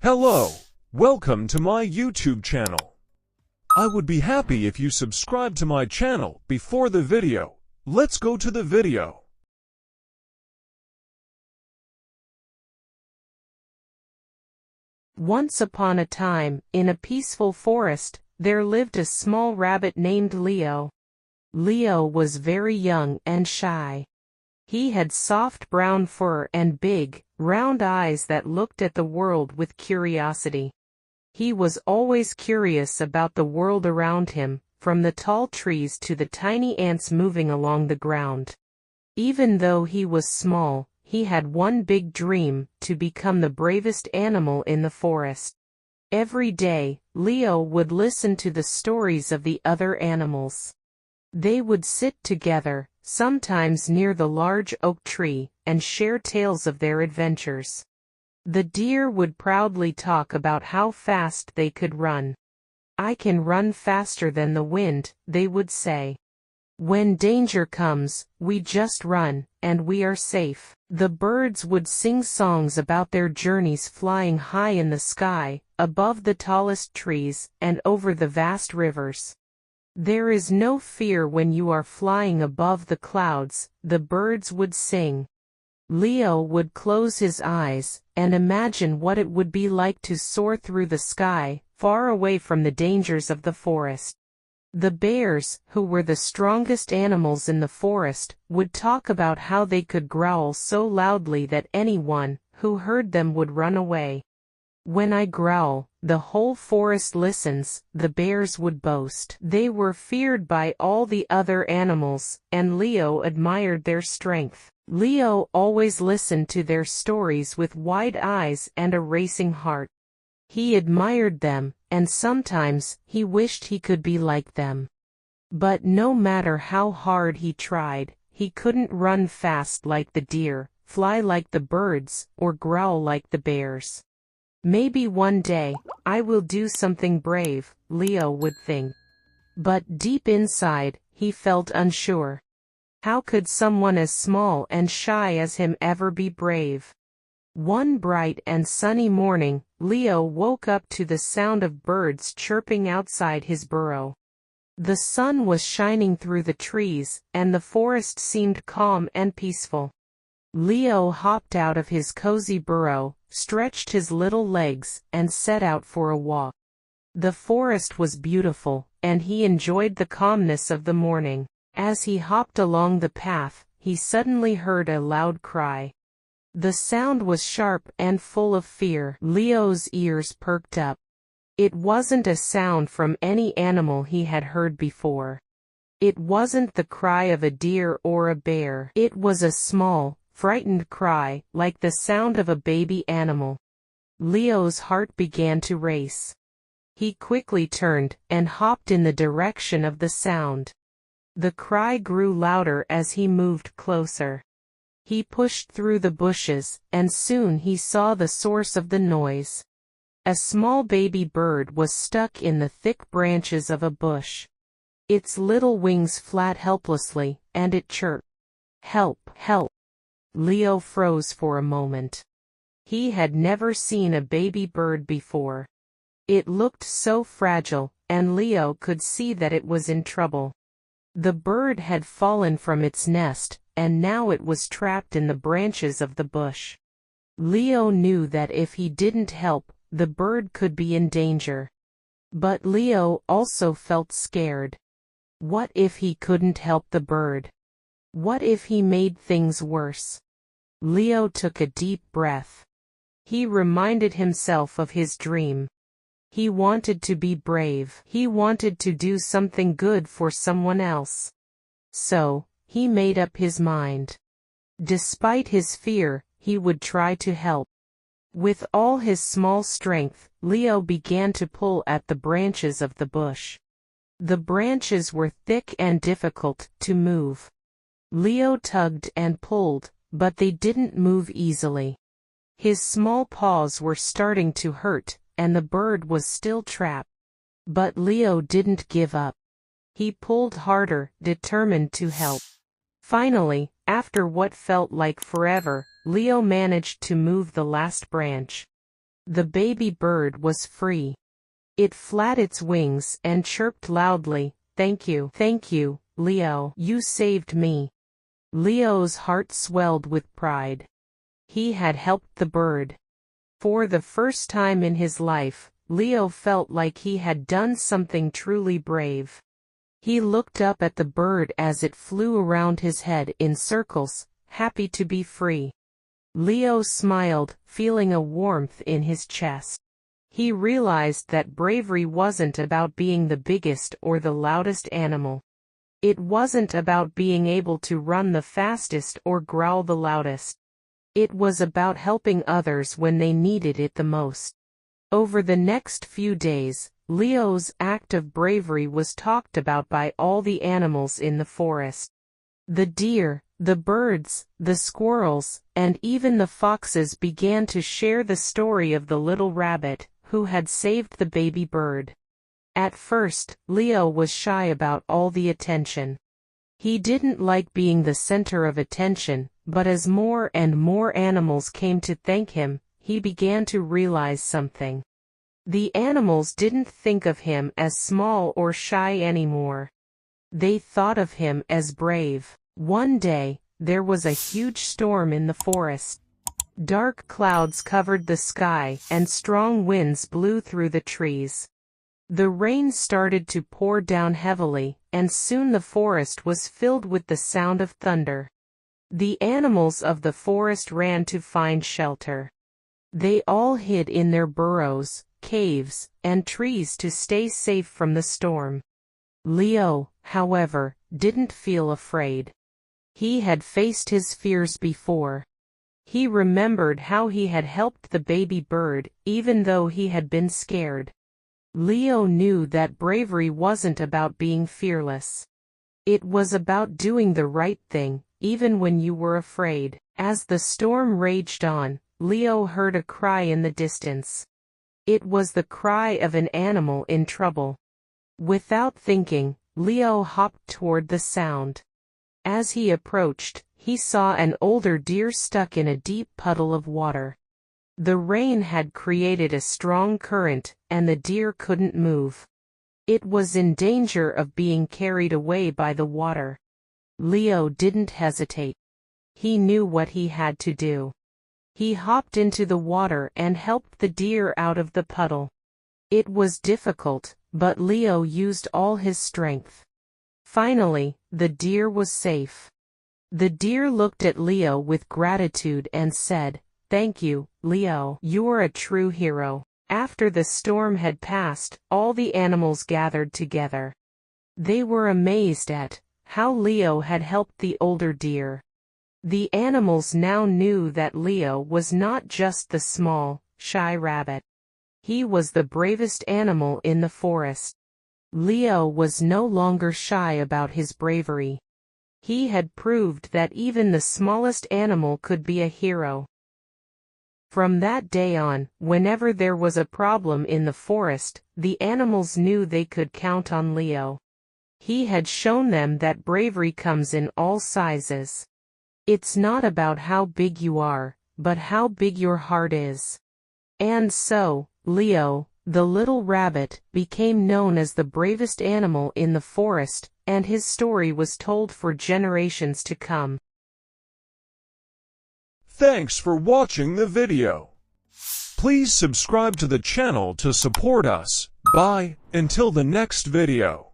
Hello, welcome to my YouTube channel. I would be happy if you subscribe to my channel before the video. Let's go to the video. Once upon a time, in a peaceful forest, there lived a small rabbit named Leo. Leo was very young and shy. He had soft brown fur and big, round eyes that looked at the world with curiosity. He was always curious about the world around him, from the tall trees to the tiny ants moving along the ground. Even though he was small, he had one big dream: to become the bravest animal in the forest. Every day, Leo would listen to the stories of the other animals. They would sit together, sometimes near the large oak tree, and share tales of their adventures. The deer would proudly talk about how fast they could run. "I can run faster than the wind," they would say. "When danger comes, we just run, and we are safe." The birds would sing songs about their journeys flying high in the sky, above the tallest trees, and over the vast rivers. "There is no fear when you are flying above the clouds," the birds would sing. Leo would close his eyes, and imagine what it would be like to soar through the sky, far away from the dangers of the forest. The bears, who were the strongest animals in the forest, would talk about how they could growl so loudly that anyone who heard them would run away. "When I growl, the whole forest listens," the bears would boast. They were feared by all the other animals, and Leo admired their strength. Leo always listened to their stories with wide eyes and a racing heart. He admired them, and sometimes he wished he could be like them. But no matter how hard he tried, he couldn't run fast like the deer, fly like the birds, or growl like the bears. "Maybe one day, I will do something brave," Leo would think. But deep inside, he felt unsure. How could someone as small and shy as him ever be brave? One bright and sunny morning, Leo woke up to the sound of birds chirping outside his burrow. The sun was shining through the trees, and the forest seemed calm and peaceful. Leo hopped out of his cozy burrow, stretched his little legs, and set out for a walk. The forest was beautiful, and he enjoyed the calmness of the morning. As he hopped along the path, he suddenly heard a loud cry. The sound was sharp and full of fear. Leo's ears perked up. It wasn't a sound from any animal he had heard before. It wasn't the cry of a deer or a bear. It was a small, frightened cry, like the sound of a baby animal. Leo's heart began to race. He quickly turned and hopped in the direction of the sound. The cry grew louder as he moved closer. He pushed through the bushes, and soon he saw the source of the noise. A small baby bird was stuck in the thick branches of a bush. Its little wings flapped helplessly, and it chirped, "Help, help." Leo froze for a moment. He had never seen a baby bird before. It looked so fragile, and Leo could see that it was in trouble. The bird had fallen from its nest, and now it was trapped in the branches of the bush. Leo knew that if he didn't help, the bird could be in danger. But Leo also felt scared. What if he couldn't help the bird? What if he made things worse? Leo took a deep breath. He reminded himself of his dream. He wanted to be brave. He wanted to do something good for someone else. So, he made up his mind. Despite his fear, he would try to help. With all his small strength, Leo began to pull at the branches of the bush. The branches were thick and difficult to move. Leo tugged and pulled, but they didn't move easily. His small paws were starting to hurt, and the bird was still trapped. But Leo didn't give up. He pulled harder, determined to help. Finally, after what felt like forever, Leo managed to move the last branch. The baby bird was free. It flapped its wings and chirped loudly, "Thank you, Leo. You saved me." Leo's heart swelled with pride. He had helped the bird. For the first time in his life, Leo felt like he had done something truly brave. He looked up at the bird as it flew around his head in circles, happy to be free. Leo smiled, feeling a warmth in his chest. He realized that bravery wasn't about being the biggest or the loudest animal. It wasn't about being able to run the fastest or growl the loudest. It was about helping others when they needed it the most. Over the next few days, Leo's act of bravery was talked about by all the animals in the forest. The deer, the birds, the squirrels, and even the foxes began to share the story of the little rabbit who had saved the baby bird. At first, Leo was shy about all the attention. He didn't like being the center of attention, but as more and more animals came to thank him, he began to realize something. The animals didn't think of him as small or shy anymore. They thought of him as brave. One day, there was a huge storm in the forest. Dark clouds covered the sky and strong winds blew through the trees. The rain started to pour down heavily, and soon the forest was filled with the sound of thunder. The animals of the forest ran to find shelter. They all hid in their burrows, caves, and trees to stay safe from the storm. Leo, however, didn't feel afraid. He had faced his fears before. He remembered how he had helped the baby bird, even though he had been scared. Leo knew that bravery wasn't about being fearless. It was about doing the right thing, even when you were afraid. As the storm raged on, Leo heard a cry in the distance. It was the cry of an animal in trouble. Without thinking, Leo hopped toward the sound. As he approached, he saw an older deer stuck in a deep puddle of water. The rain had created a strong current, and the deer couldn't move. It was in danger of being carried away by the water. Leo didn't hesitate. He knew what he had to do. He hopped into the water and helped the deer out of the puddle. It was difficult, but Leo used all his strength. Finally, the deer was safe. The deer looked at Leo with gratitude and said, "Thank you, Leo. You're a true hero." After the storm had passed, all the animals gathered together. They were amazed at how Leo had helped the older deer. The animals now knew that Leo was not just the small, shy rabbit. He was the bravest animal in the forest. Leo was no longer shy about his bravery. He had proved that even the smallest animal could be a hero. From that day on, whenever there was a problem in the forest, the animals knew they could count on Leo. He had shown them that bravery comes in all sizes. It's not about how big you are, but how big your heart is. And so, Leo, the little rabbit, became known as the bravest animal in the forest, and his story was told for generations to come. Thanks for watching the video. Please subscribe to the channel to support us. Bye, until the next video.